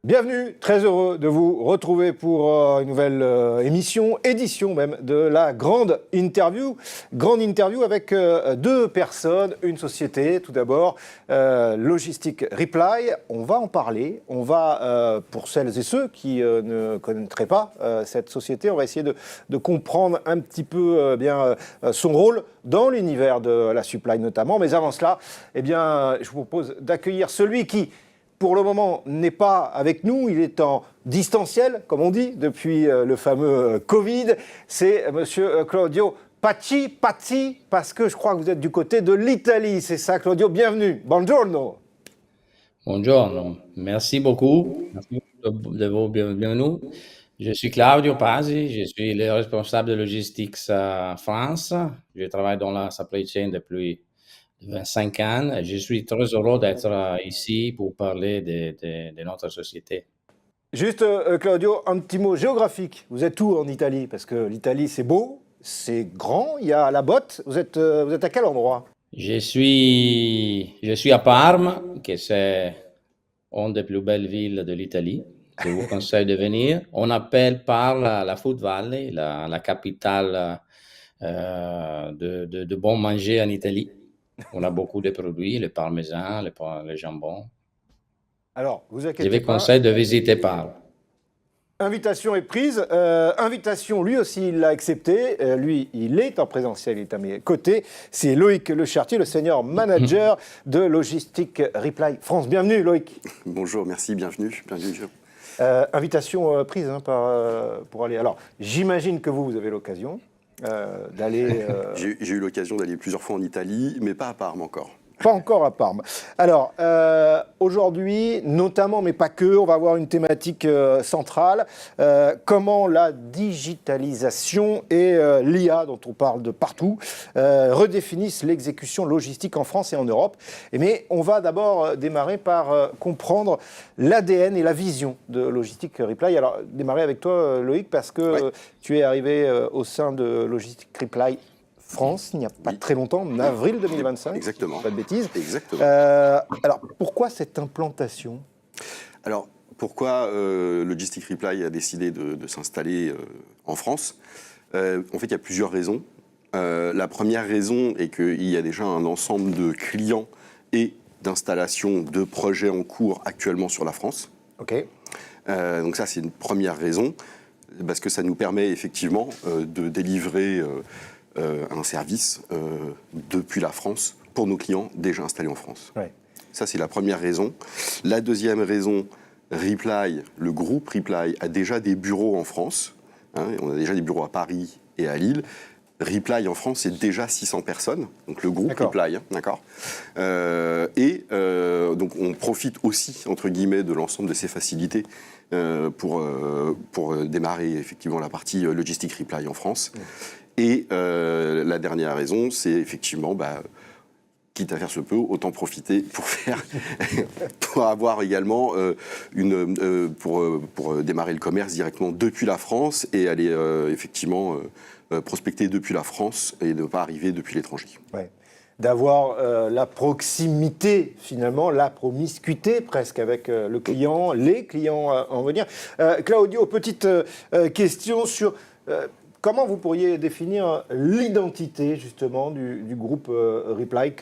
Bienvenue, très heureux de vous retrouver pour une nouvelle édition même de la grande interview. Grande interview avec deux personnes, une société tout d'abord, Logistic Reply. On va en parler, pour celles et ceux qui ne connaîtraient pas cette société, on va essayer de comprendre un petit peu son rôle dans l'univers de la supply notamment. Mais avant cela, je vous propose d'accueillir celui qui, pour le moment, n'est pas avec nous, il est en distanciel, comme on dit, depuis le fameux Covid. C'est monsieur Claudio Pacci, parce que je crois que vous êtes du côté de l'Italie. C'est ça, Claudio, bienvenue. Buongiorno. Buongiorno, merci beaucoup. Merci de vos bienvenue. Je suis Claudio Pazzi, je suis le responsable de logistics France. Je travaille dans la supply chain depuis 25 ans. Je suis très heureux d'être ici pour parler de notre société. Juste, Claudio, un petit mot géographique. Vous êtes où en Italie? Parce que l'Italie, c'est beau, c'est grand, il y a la botte. Vous êtes à quel endroit? Je suis à Parme, que c'est une des plus belles villes de l'Italie. Je vous conseille de venir. On appelle Parme la Food Valley, la capitale de bon manger en Italie. On a beaucoup de produits, le parmesan, le jambon. Alors, vous Je inquiétez vous pas. conseille de visiter Parme. Invitation est prise. Invitation, lui aussi, il l'a accepté. Lui, il est en présentiel, il est à mes côtés. C'est Loïc Lechartier, le senior manager de Logistic Reply France. Bienvenue, Loïc. Bonjour, merci, bienvenue. Invitation prise pour aller. Alors, j'imagine que vous avez l'occasion d'aller. J'ai eu l'occasion d'aller plusieurs fois en Italie, mais pas à Parme encore. Pas encore à Parme. Alors, aujourd'hui, notamment, mais pas que, on va avoir une thématique centrale. Comment la digitalisation et l'IA, dont on parle de partout, redéfinissent l'exécution logistique en France et en Europe. Mais on va d'abord démarrer par comprendre l'ADN et la vision de Logistic Reply. Alors, démarrer avec toi, Loïc, parce que tu es arrivé au sein de Logistic Reply France, il n'y a pas très longtemps, en avril 2025. Exactement. Pas de bêtises. Exactement. Alors, pourquoi cette implantation? Alors, pourquoi Logistic Reply a décidé de s'installer en France? En fait, il y a plusieurs raisons. La première raison est qu'il y a déjà un ensemble de clients et d'installations de projets en cours actuellement sur la France. Ok. Donc ça, c'est une première raison, parce que ça nous permet effectivement de délivrer un service depuis la France pour nos clients déjà installés en France. Ouais. Ça, c'est la première raison. La deuxième raison, Reply, le groupe Reply a déjà des bureaux en France. On a déjà des bureaux à Paris et à Lille. Reply en France, c'est déjà 600 personnes, donc le groupe Reply, d'accord. Donc on profite aussi, entre guillemets, de l'ensemble de ces facilités pour démarrer effectivement la partie Logistic Reply en France. Et la dernière raison, c'est effectivement, quitte à faire ce peu, autant profiter pour avoir également pour démarrer le commerce directement depuis la France et aller effectivement prospecter depuis la France et ne pas arriver depuis l'étranger. Ouais. D'avoir la proximité, finalement, la promiscuité presque avec le client, les clients en venir. Claudio, petite question sur comment vous pourriez définir l'identité justement du groupe Reply,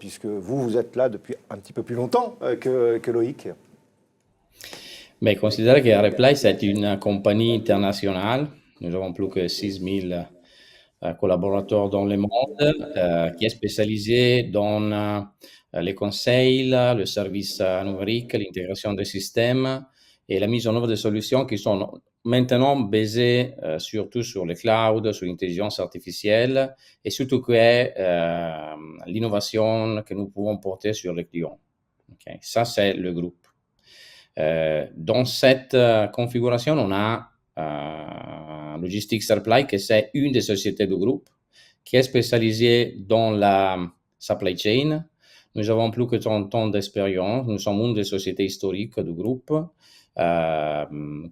puisque vous êtes là depuis un petit peu plus longtemps que Loïc. Mais considérez que Reply, c'est une compagnie internationale. Nous avons plus que 6000 collaborateurs dans le monde, qui est spécialisée dans les conseils, le service numérique, l'intégration des systèmes et la mise en œuvre de solutions qui sont maintenant basées surtout sur le cloud, sur l'intelligence artificielle et surtout que l'innovation que nous pouvons porter sur les clients. Okay. Ça, c'est le groupe. Dans cette configuration, on a Logistics Reply, que c'est une des sociétés du groupe, qui est spécialisée dans la supply chain. Nous avons plus que 30 ans d'expérience. Nous sommes une des sociétés historiques du groupe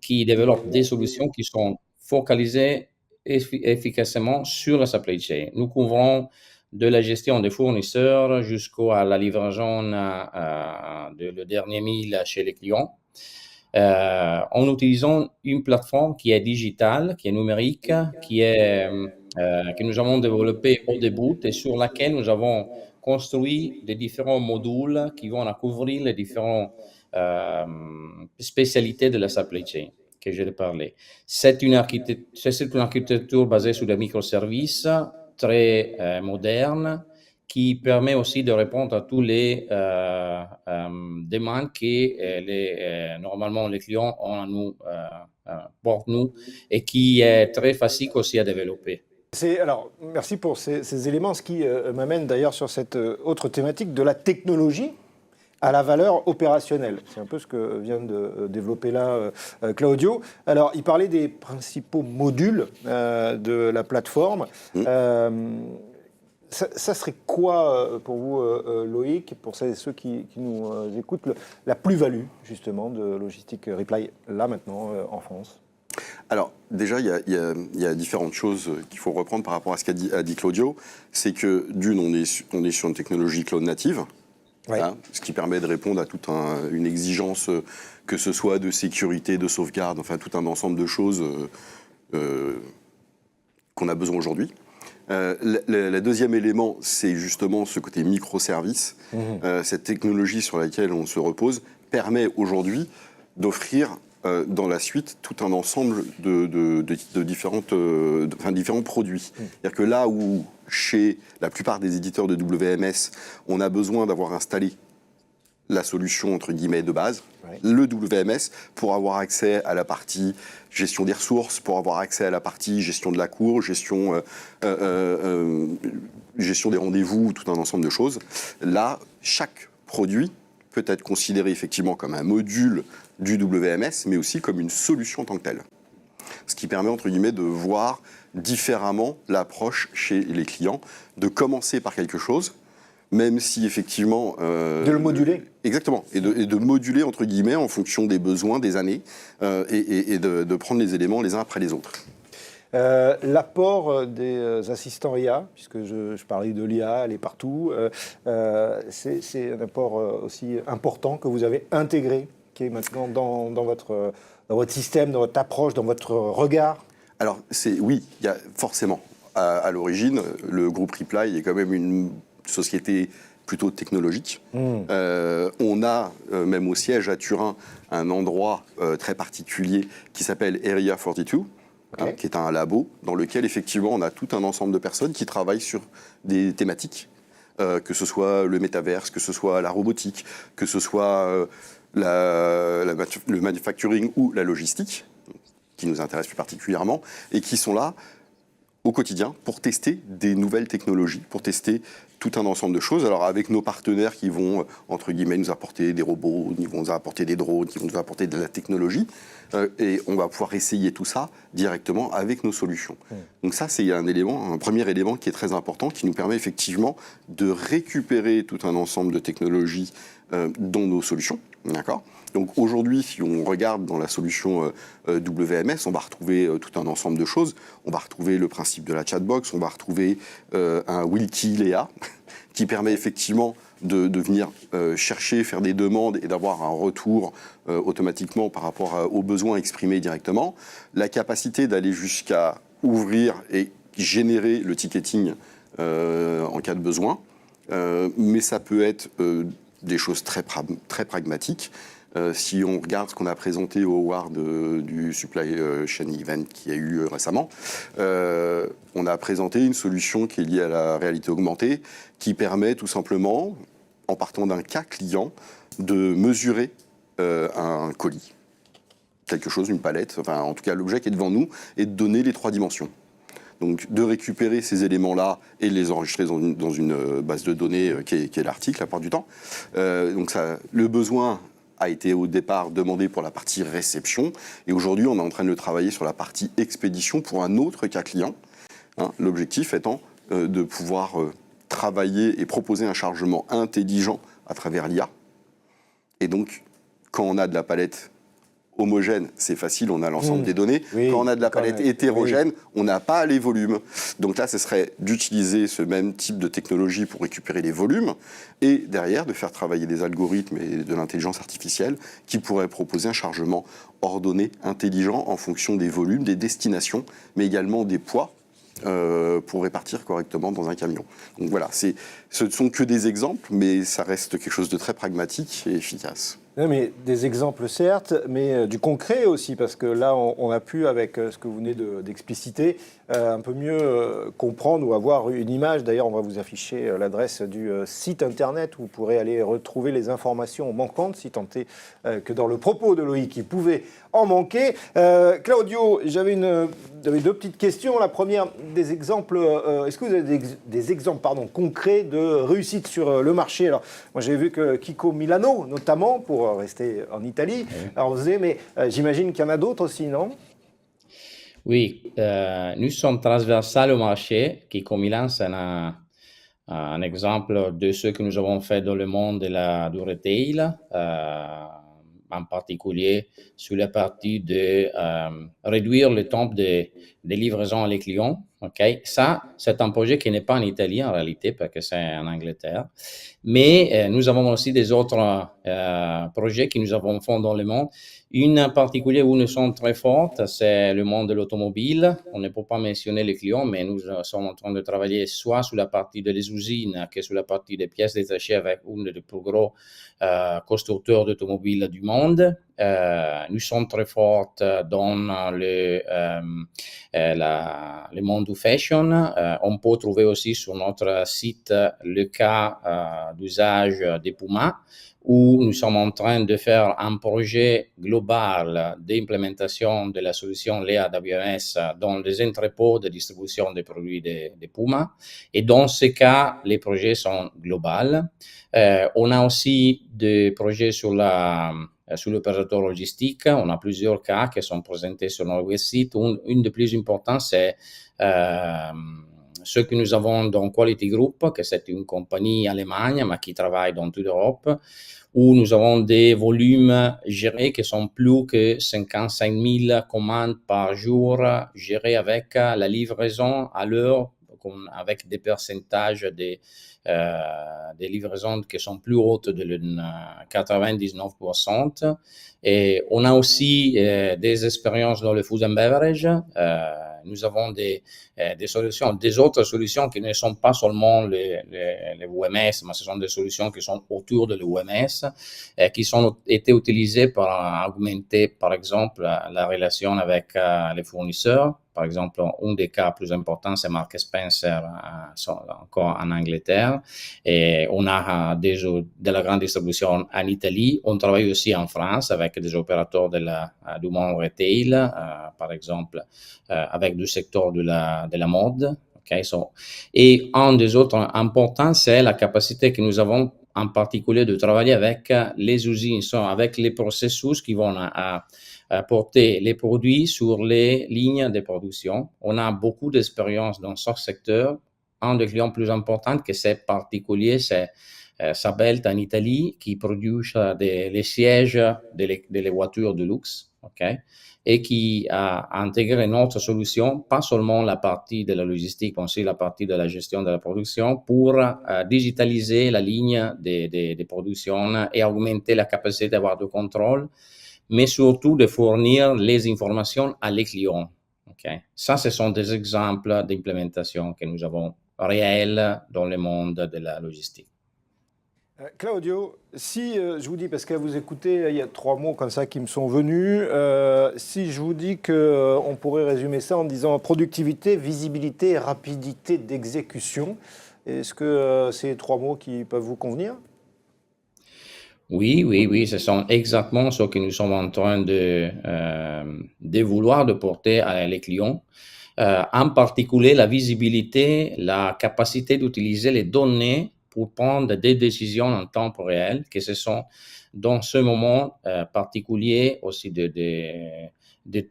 qui développe des solutions qui sont focalisées efficacement sur la supply chain. Nous couvrons de la gestion des fournisseurs jusqu'à la livraison de le dernier mille chez les clients. en utilisant une plateforme qui est digitale, qui est numérique, que nous avons développée au début et sur laquelle nous avons construit des différents modules qui vont couvrir les différentes spécialités de la supply chain que je vais parler. C'est une architecture basée sur des microservices très moderne qui permet aussi de répondre à tous les demandes que normalement les clients ont à nous, pour nous et qui est très facile aussi à développer. Alors, merci pour ces éléments, ce qui m'amène d'ailleurs sur cette autre thématique de la technologie à la valeur opérationnelle. C'est un peu ce que vient de développer là Claudio. Alors, il parlait des principaux modules de la plateforme. Ça serait quoi pour vous, Loïc, pour ceux qui nous écoutent, la plus-value justement de Logistic Reply, là maintenant, en France? Alors, déjà, il y a différentes choses qu'il faut reprendre par rapport à ce qu'a dit Claudio. C'est que, d'une, on est sur une technologie cloud native, ouais. Hein, ce qui permet de répondre à toute une exigence, que ce soit de sécurité, de sauvegarde, enfin tout un ensemble de choses qu'on a besoin aujourd'hui. Le deuxième élément, c'est justement ce côté microservice. Cette technologie sur laquelle on se repose permet aujourd'hui d'offrir dans la suite tout un ensemble de différents produits. C'est-à-dire que là où, chez la plupart des éditeurs de WMS, on a besoin d'avoir installé la solution, entre guillemets, de base, ouais. Le WMS, pour avoir accès à la partie gestion des ressources, pour avoir accès à la partie gestion de la cour, gestion des rendez-vous, tout un ensemble de choses. Là, chaque produit peut être considéré effectivement comme un module du WMS, mais aussi comme une solution en tant que telle. Ce qui permet, entre guillemets, de voir différemment l'approche chez les clients, de commencer par quelque chose, même si effectivement... de le moduler. Exactement, et de moduler, entre guillemets, en fonction des besoins, des années, et de prendre les éléments les uns après les autres. L'apport des assistants IA, puisque je parlais de l'IA, elle est partout, c'est un apport aussi important que vous avez intégré, qui est maintenant dans votre système, dans votre approche, dans votre regard. Alors, oui, il y a forcément. À l'origine, le groupe Reply est quand même une société plutôt technologique. On a, même au siège à Turin, un endroit très particulier qui s'appelle Area 42, okay. Qui est un labo dans lequel, effectivement, on a tout un ensemble de personnes qui travaillent sur des thématiques, que ce soit le métaverse, que ce soit la robotique, que ce soit le manufacturing ou la logistique, qui nous intéresse plus particulièrement, et qui sont là au quotidien pour tester des nouvelles technologies, pour tester tout un ensemble de choses. Alors avec nos partenaires qui vont, entre guillemets, nous apporter des robots, qui vont nous apporter des drones, qui vont nous apporter de la technologie, et on va pouvoir essayer tout ça directement avec nos solutions. Donc ça, c'est un premier élément qui est très important, qui nous permet effectivement de récupérer tout un ensemble de technologies dans nos solutions. D'accord ? Donc aujourd'hui, si on regarde dans la solution WMS, on va retrouver tout un ensemble de choses. On va retrouver le principe de la chatbox, on va retrouver un Wilkie Léa qui permet effectivement de venir chercher, faire des demandes et d'avoir un retour automatiquement par rapport aux besoins exprimés directement. La capacité d'aller jusqu'à ouvrir et générer le ticketing en cas de besoin. Mais ça peut être des choses très pragmatiques. Si on regarde ce qu'on a présenté au Award du Supply Chain Event qui a eu lieu récemment, on a présenté une solution qui est liée à la réalité augmentée, qui permet tout simplement, en partant d'un cas client, de mesurer un colis, quelque chose, une palette, enfin en tout cas l'objet qui est devant nous, et de donner les 3 dimensions. Donc de récupérer ces éléments-là et de les enregistrer dans une base de données qui est l'article, la part du temps. Donc le besoin a été au départ demandé pour la partie réception, et aujourd'hui on est en train de le travailler sur la partie expédition pour un autre cas client. L'objectif étant de pouvoir travailler et proposer un chargement intelligent à travers l'IA. Et donc, quand on a de la palette homogène, c'est facile, on a l'ensemble des données. Oui, Quand on a de la quand palette on a- hétérogène, on n'a pas les volumes. Donc là, ce serait d'utiliser ce même type de technologie pour récupérer les volumes et derrière de faire travailler des algorithmes et de l'intelligence artificielle qui pourraient proposer un chargement ordonné, intelligent en fonction des volumes, des destinations, mais également des poids. Pour répartir correctement dans un camion. Donc voilà, ce ne sont que des exemples, mais ça reste quelque chose de très pragmatique et efficace. Non, mais des exemples certes, mais du concret aussi, parce que là, on a pu, avec ce que vous venez d'expliciter, un peu mieux comprendre ou avoir une image. D'ailleurs, on va vous afficher l'adresse du site internet où vous pourrez aller retrouver les informations manquantes, si tant est que dans le propos de Loïc, il pouvait en manquer. Claudio, j'avais deux petites questions. La première, des exemples. Est-ce que vous avez des exemples concrets de réussite sur le marché? Alors, moi, j'ai vu que Kiko Milano, notamment, pour rester en Italie, alors on faisait, mais j'imagine qu'il y en a d'autres aussi, non? Oui, nous sommes transversales au marché, qui comme Milan, c'est un exemple de ce que nous avons fait dans le monde du retail, en particulier sur la partie de réduire le temps de livraison à les clients. Okay? Ça, c'est un projet qui n'est pas en Italie en réalité, parce que c'est en Angleterre. Mais nous avons aussi des autres projets que nous avons fait dans le monde. Une en particulier où nous sommes très fortes, c'est le monde de l'automobile. On ne peut pas mentionner les clients, mais nous sommes en train de travailler soit sur la partie des usines que sur la partie des pièces détachées avec un des plus gros constructeurs d'automobiles du monde. Nous sommes très fortes dans le monde du fashion. On peut trouver aussi sur notre site le cas d'usage des Puma, où nous sommes en train de faire un projet global d'implémentation de la solution Lea WMS dans les entrepôts de distribution des produits de Puma. Et dans ce cas, les projets sont globaux. On a aussi des projets sur l'opérateur logistique. On a plusieurs cas qui sont présentés sur notre site. Une des plus importantes, c'est ce que nous avons dans Quality Group, que c'est une compagnie allemande, mais qui travaille dans toute l'Europe, où nous avons des volumes gérés qui sont plus que 55 000 commandes par jour, gérées avec la livraison à l'heure, avec des pourcentages des livraisons qui sont plus hautes de 99%. Et on a aussi des expériences dans le food and beverage. Nous avons des solutions, des autres solutions qui ne sont pas seulement les WMS, mais ce sont des solutions qui sont autour de l'OMS, qui ont été utilisées pour augmenter, par exemple, la relation avec les fournisseurs. Par exemple, un des cas plus importants, c'est Marks Spencer, encore en Angleterre. Et on a de la grande distribution en Italie. On travaille aussi en France avec des opérateurs du monde retail, par exemple, avec du secteur de la mode. Okay? Et un des autres importants, c'est la capacité que nous avons en particulier de travailler avec les usines, avec les processus qui vont porter les produits sur les lignes de production. On a beaucoup d'expérience dans ce secteur. Un des clients plus importants que c'est particulier, c'est Sabelt en Italie, qui produit les sièges des voitures de luxe, okay? Et qui a intégré notre solution, pas seulement la partie de la logistique, mais aussi la partie de la gestion de la production, pour digitaliser la ligne de production et augmenter la capacité d'avoir du contrôle, mais surtout de fournir les informations à les clients. Okay? Ça, ce sont des exemples d'implémentation que nous avons réels dans le monde de la logistique. Claudio, si je vous dis, parce qu'à vous écouter, il y a 3 mots comme ça qui me sont venus, si je vous dis qu'on pourrait résumer ça en disant productivité, visibilité et rapidité d'exécution, est-ce que c'est 3 mots qui peuvent vous convenir ? Oui, ce sont exactement ce que nous sommes en train de vouloir de porter à les clients. En particulier, la visibilité, la capacité d'utiliser les données pour prendre des décisions en temps réel, que ce sont dans ce moment particulier aussi des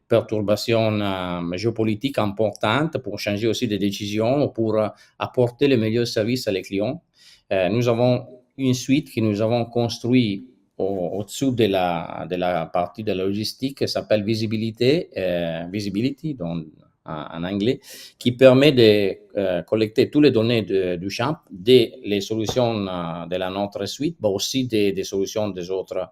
perturbations géopolitiques importantes pour changer aussi des décisions, pour apporter le meilleur service à les clients. Nous avons une suite que nous avons construite au-dessous de la partie de la logistique qui s'appelle visibility en anglais, qui permet de collecter toutes les données du champ, des solutions de notre suite, mais aussi des solutions des autres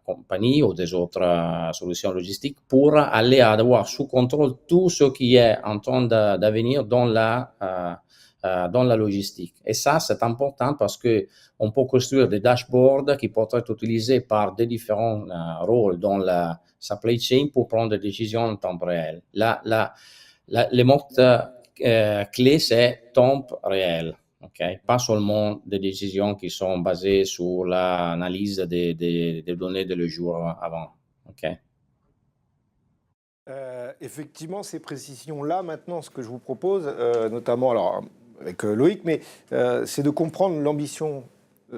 compagnies ou des autres solutions logistiques pour aller avoir sous contrôle tout ce qui est en train d'avenir dans la logistique. Et ça, c'est important parce que on peut construire des dashboards qui peuvent être utilisés par des différents rôles dans la supply chain pour prendre des décisions en temps réel. Le mot clé, c'est temps réel. Okay? Pas seulement des décisions qui sont basées sur l'analyse des données de le jour avant. Okay? Effectivement, ces précisions-là, maintenant, ce que je vous propose, notamment alors, avec Loïc, mais c'est de comprendre l'ambition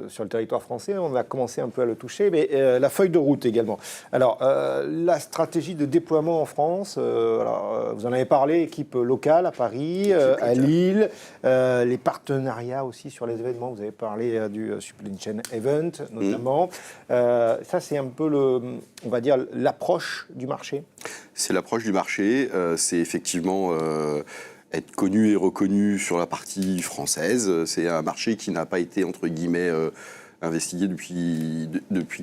sur le territoire français. On a commencé un peu à le toucher, mais la feuille de route également. Alors, la stratégie de déploiement en France, vous en avez parlé, équipe locale à Paris, à Lille, les partenariats aussi sur les événements. Vous avez parlé du Supply Chain Event, notamment. Ça, c'est un peu, on va dire, l'approche du marché. C'est l'approche du marché. C'est effectivement être connu et reconnu sur la partie française. C'est un marché qui n'a pas été, entre guillemets, investigué depuis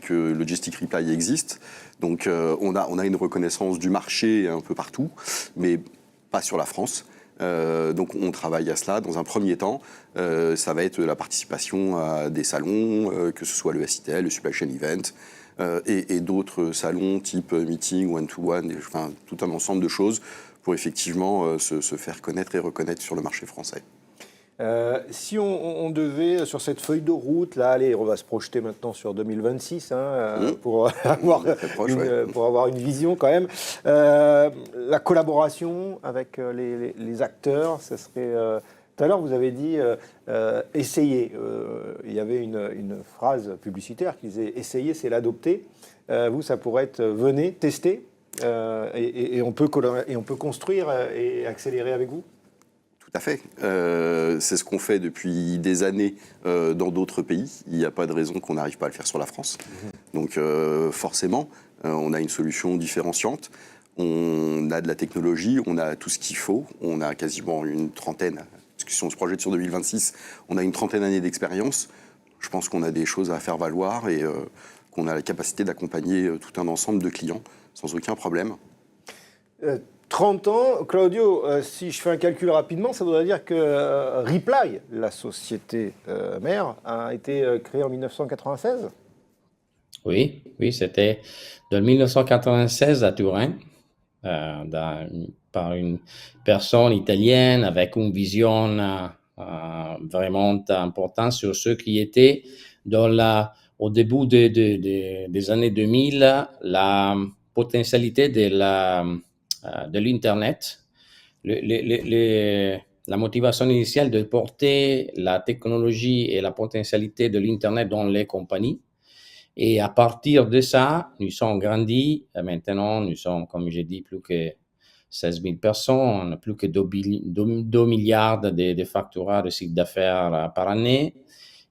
que Logistic Reply existe. Donc on a une reconnaissance du marché un peu partout, mais pas sur la France. Donc on travaille à cela. Dans un premier temps, ça va être la participation à des salons, que ce soit le SITL, le Supply Chain Event, et d'autres salons type meeting, one-to-one, enfin, tout un ensemble de choses pour effectivement se faire connaître et reconnaître sur le marché français. Si on devait, sur cette feuille de route, là, allez, on va se projeter maintenant sur 2026, pour avoir une vision quand même, la collaboration avec les acteurs, ça serait... Tout à l'heure, vous avez dit essayer. Il y avait une phrase publicitaire qui disait « essayer, c'est l'adopter ». Vous, ça pourrait être « venez, tester ». Et on peut construire et accélérer avec vous? Tout à fait. C'est ce qu'on fait depuis des années dans d'autres pays. Il n'y a pas de raison qu'on n'arrive pas à le faire sur la France. Donc forcément, on a une solution différenciante. On a de la technologie, on a tout ce qu'il faut. On a quasiment une trentaine, parce que si on se projette sur 2026, on a une trentaine d'années d'expérience. Je pense qu'on a des choses à faire valoir et qu'on a la capacité d'accompagner tout un ensemble de clients sans aucun problème. 30 ans, Claudio, si je fais un calcul rapidement, ça voudrait dire que Reply, la société mère, a été créée en 1996 ? Oui, c'était de 1996 à Turin, par une personne italienne avec une vision vraiment importante sur ce qui était au début des années 2000, la potentialité de l'Internet, la motivation initiale de porter la technologie et la potentialité de l'Internet dans les compagnies. Et à partir de ça, nous sommes grandis. Maintenant, nous sommes, comme j'ai dit, plus que 16 000 personnes, plus que 2 milliards de facturats de chiffre d'affaires par année.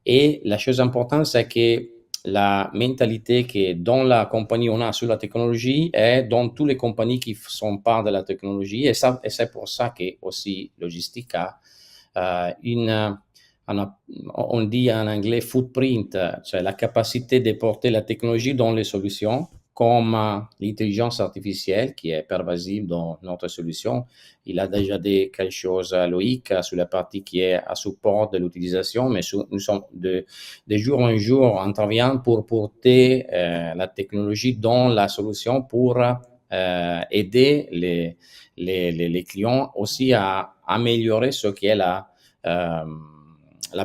Et la chose importante, c'est que la mentalité que dans la compagnie on a sur la technologie est dans toutes les compagnies qui sont part de la technologie. Et c'est pour ça que aussi Logistic a on dit en anglais footprint, cioè la capacité de porter la technologie dans les solutions, comme l'intelligence artificielle qui est pervasive dans notre solution. Il a déjà dit quelque chose à Loïc sur la partie qui est à support de l'utilisation, mais nous sommes de jour en jour intervenant pour porter la technologie dans la solution pour aider les clients aussi à améliorer ce qui est la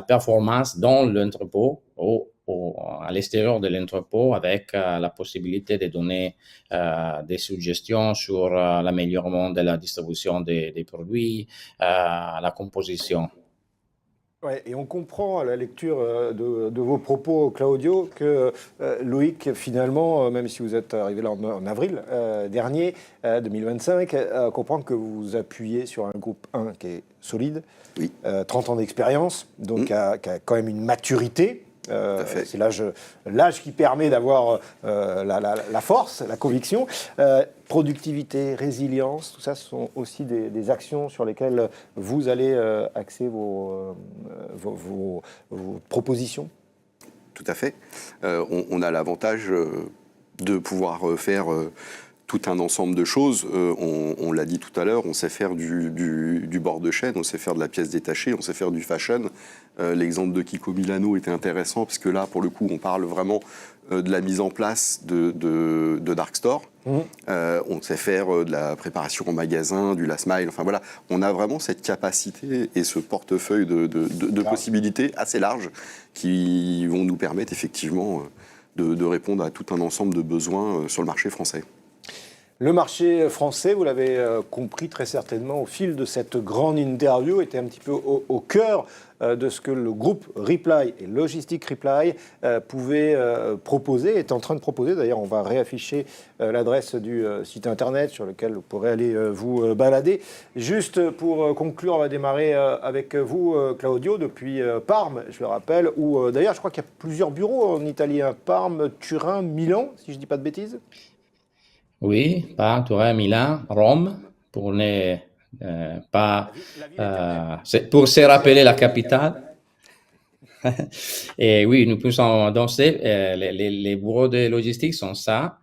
performance dans l'entrepôt ou à l'extérieur de l'entrepôt avec la possibilité de donner des suggestions sur l'amélioration de la distribution des produits, la composition. Ouais, et on comprend à la lecture de vos propos, Claudio, que Loïc, finalement, même si vous êtes arrivé là en avril dernier, 2025, comprend que vous vous appuyez sur un groupe 1 qui est solide, oui. 30 ans d'expérience, donc qui a quand même une maturité fait. C'est l'âge qui permet d'avoir la force, la conviction. Productivité, résilience, tout ça, ce sont aussi des actions sur lesquelles vous allez axer vos propositions. Tout à fait. On a l'avantage de pouvoir faire tout un ensemble de choses. On l'a dit tout à l'heure, on sait faire du bord de chaîne, on sait faire de la pièce détachée, on sait faire du fashion. L'exemple de Kiko Milano était intéressant, parce que là, pour le coup, on parle vraiment de la mise en place de Dark Store. On sait faire de la préparation en magasin, du last mile. Enfin voilà, on a vraiment cette capacité et ce portefeuille de possibilités assez large qui vont nous permettre effectivement de répondre à tout un ensemble de besoins sur le marché français. Le marché français, vous l'avez compris très certainement au fil de cette grande interview, était un petit peu au cœur de ce que le groupe Reply et Logistic Reply pouvaient proposer, est en train de proposer. D'ailleurs, on va réafficher l'adresse du site internet sur lequel vous pourrez aller vous balader. Juste pour conclure, on va démarrer avec vous, Claudio, depuis Parme, je le rappelle, où d'ailleurs, je crois qu'il y a plusieurs bureaux en Italie, hein, Parme, Turin, Milan, si je ne dis pas de bêtises. Oui, Parme, Turin, Milan, Rome, pour ne pas, pour se rappeler la capitale. Et oui, nous pouvons danser. Les bureaux de logistique sont ça.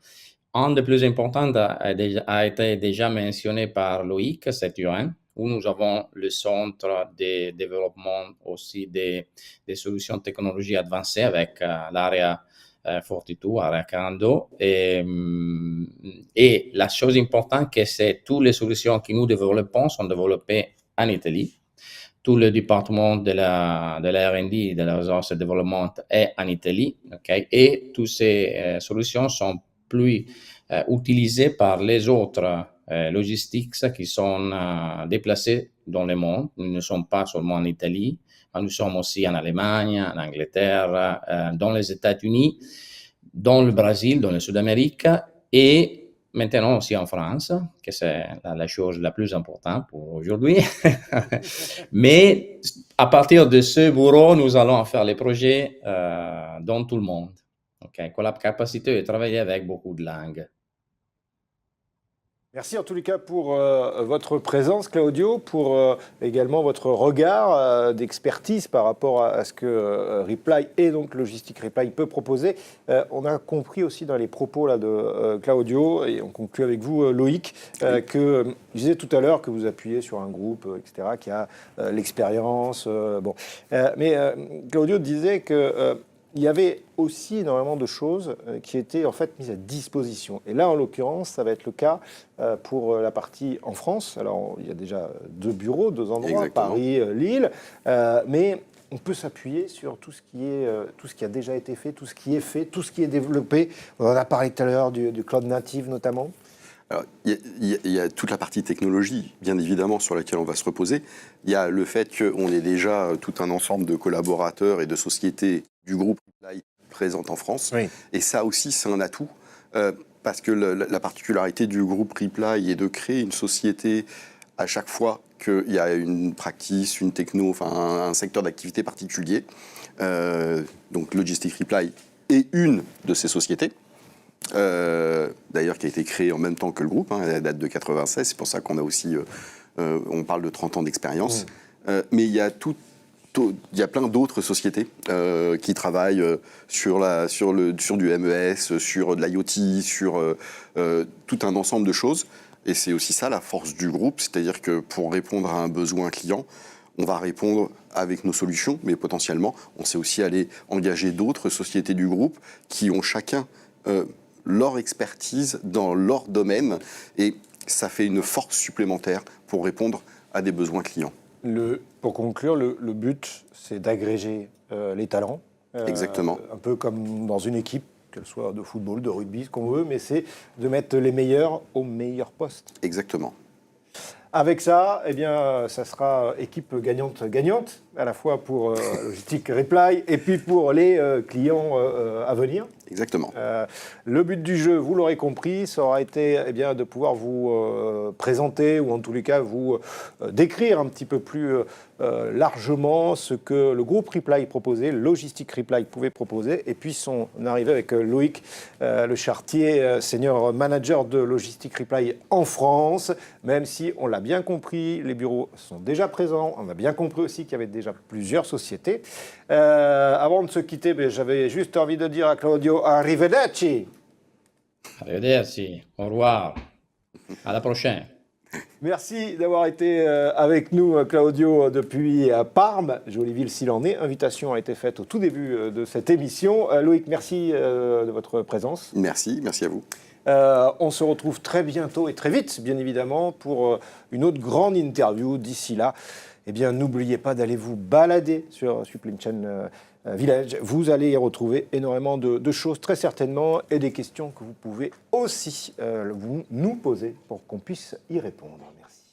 Un des plus importants a été déjà mentionné par Loïc, c'est Turin, où nous avons le centre de développement aussi des solutions technologiques avancées avec l'area Fortitude, area 42. Et la chose importante, c'est que toutes les solutions que nous développons sont développées en Italie. Tout le département de la R&D, de la recherche et développement est en Italie, okay? Et toutes ces solutions sont plus utilisées par les autres logistics qui sont déplacés dans le monde. Nous ne sommes pas seulement en Italie, mais nous sommes aussi en Allemagne, en Angleterre, dans les États-Unis, dans le Brésil, dans le Sud-Amérique et maintenant aussi en France, que c'est la chose la plus importante pour aujourd'hui. Mais à partir de ce bureau, nous allons faire les projets dans tout le monde. Okay? Avec la capacité de travailler avec beaucoup de langues. Merci en tous les cas pour votre présence, Claudio, pour également votre regard d'expertise par rapport à ce que Reply et donc Logistic Reply peut proposer. On a compris aussi dans les propos là, de Claudio, et on conclut avec vous, Loïc, que je disais tout à l'heure que vous appuyez sur un groupe, etc., qui a l'expérience. Mais Claudio disait que... il y avait aussi énormément de choses qui étaient en fait mises à disposition. Et là, en l'occurrence, ça va être le cas pour la partie en France. Alors, il y a déjà 2 bureaux, 2 endroits, exactement. Paris, Lille, mais on peut s'appuyer sur tout ce qui a déjà été fait, tout ce qui est fait, tout ce qui est développé. On en a parlé tout à l'heure du cloud native notamment. Alors, il y a toute la partie technologie, bien évidemment, sur laquelle on va se reposer. Il y a le fait qu'on ait déjà tout un ensemble de collaborateurs et de sociétés du groupe Reply présentes en France. Oui. Et ça aussi, c'est un atout, parce que la particularité du groupe Reply est de créer une société à chaque fois qu'il y a une practice, une techno, enfin un secteur d'activité particulier. Donc Logistic Reply est une de ces sociétés. D'ailleurs qui a été créée en même temps que le groupe, hein, elle date de 96, c'est pour ça qu'on a aussi, on parle de 30 ans d'expérience. Mais il y a plein d'autres sociétés qui travaillent sur du MES, sur de l'IoT, sur tout un ensemble de choses. Et c'est aussi ça la force du groupe, c'est-à-dire que pour répondre à un besoin client, on va répondre avec nos solutions, mais potentiellement, on sait aussi aller engager d'autres sociétés du groupe qui ont chacun leur expertise dans leur domaine, et ça fait une force supplémentaire pour répondre à des besoins clients. Pour conclure, le but, c'est d'agréger les talents. Exactement. Un peu comme dans une équipe, qu'elle soit de football, de rugby, ce qu'on veut, mais c'est de mettre les meilleurs au meilleur poste. Exactement. Avec ça, eh bien, ça sera équipe gagnante-gagnante. à la fois pour Logistic Reply et puis pour les clients à venir. Exactement. Le but du jeu, vous l'aurez compris, ça aura été de pouvoir vous présenter ou en tous les cas vous décrire un petit peu plus largement ce que le groupe Reply proposait, Logistic Reply pouvait proposer. Et puis on est arrivé avec Loïc Le Chartier, senior manager de Logistic Reply en France. Même si on l'a bien compris, les bureaux sont déjà présents. On a bien compris aussi qu'il y avait déjà plusieurs sociétés. Avant de se quitter, j'avais juste envie de dire à Claudio arrivederci. Arrivederci, au revoir, à la prochaine. Merci d'avoir été avec nous, Claudio, depuis Parme, jolie ville s'il en est. Invitation a été faite au tout début de cette émission. Loïc, merci de votre présence. Merci à vous. On se retrouve très bientôt et très vite, bien évidemment, pour une autre grande interview. D'ici là, n'oubliez pas d'aller vous balader sur Supply Chain Village. Vous allez y retrouver énormément de choses, très certainement, et des questions que vous pouvez aussi nous poser pour qu'on puisse y répondre. Merci.